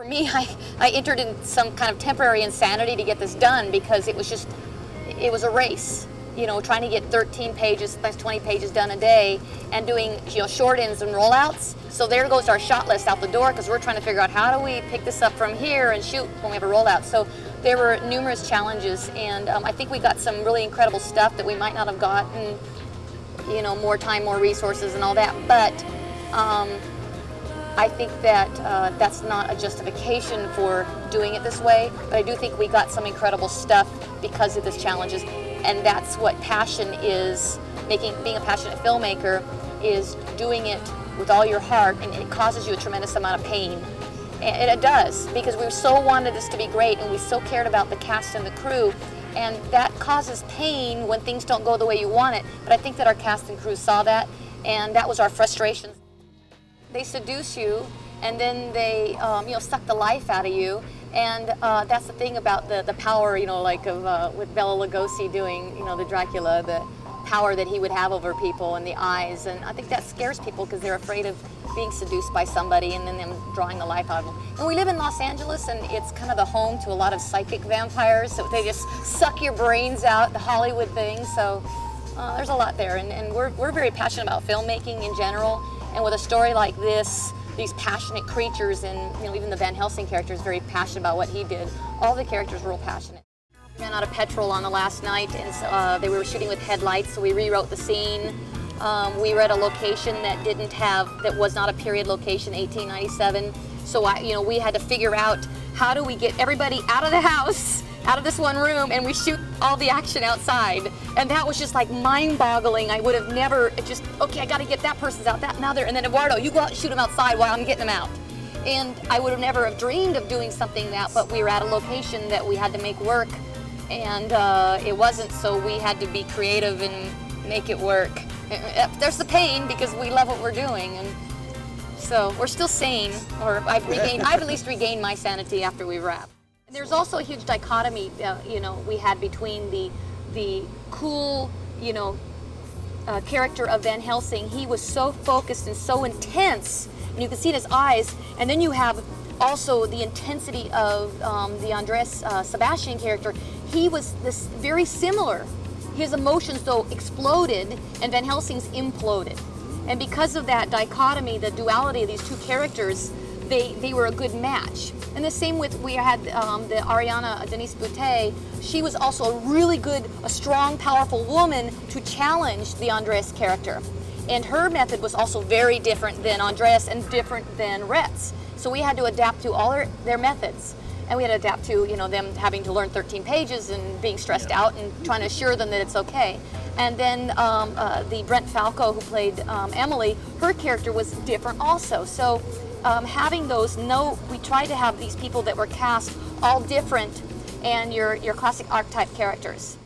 me, I entered in some kind of temporary insanity to get this done because it was a race. You know, trying to get 13 pages, that's 20 pages done a day, and doing, you know, short ins and rollouts. So there goes our shot list out the door because we're trying to figure out how do we pick this up from here and shoot when we have a rollout. So there were numerous challenges, and I think we got some really incredible stuff that we might not have gotten, you know, more time, more resources and all that. But I think that that's not a justification for doing it this way, but I do think we got some incredible stuff because of these challenges. And that's what passion is, being a passionate filmmaker is doing it with all your heart, and it causes you a tremendous amount of pain. And it does, because we so wanted this to be great, and we so cared about the cast and the crew, and that causes pain when things don't go the way you want it. But I think that our cast and crew saw that, and that was our frustration. They seduce you, and then they you know, suck the life out of you. And that's the thing about the power, you know, like of with Bela Lugosi doing, you know, the Dracula, the power that he would have over people and the eyes. And I think that scares people because they're afraid of being seduced by somebody and then them drawing the life out of them. And we live in Los Angeles, and it's kind of the home to a lot of psychic vampires. So they just suck your brains out, the Hollywood thing. So there's a lot there. And we're very passionate about filmmaking in general. And with a story like this, these passionate creatures, and you know, even the Van Helsing character is very passionate about what he did. All the characters were real passionate. We ran out of petrol on the last night, and so, they were shooting with headlights, so we rewrote the scene. We were at a location that was not a period location, 1897. So you know, we had to figure out how do we get everybody out of the house, out of this one room, and we shoot all the action outside. And that was just like mind-boggling. I would have never, okay, I got to get that person's out, that now there, and then Eduardo, you go out and shoot them outside while I'm getting them out. And I would have never have dreamed of doing something that, but we were at a location that we had to make work, and it wasn't, so we had to be creative and make it work. There's the pain because we love what we're doing, and so we're still sane, or I've at least regained my sanity after we wrap. There's also a huge dichotomy, you know, we had between the cool, you know, character of Van Helsing. He was so focused and so intense, and you can see in his eyes. And then you have also the intensity of the Andres Sebastian character. He was this very similar. His emotions, though, exploded, and Van Helsing's imploded. And because of that dichotomy, the duality of these two characters, they were a good match. And the same with, we had the Ariana Denise Boutet. She was also a really good, a strong, powerful woman to challenge the Andres character. And her method was also very different than Andres and different than Rhett's. So we had to adapt to all their methods. And we had to adapt to, you know, them having to learn 13 pages and being stressed out and trying to assure them that it's okay. And then the Brent Falco, who played Emily, her character was different also. So having those, we tried to have these people that were cast all different and your classic archetype characters.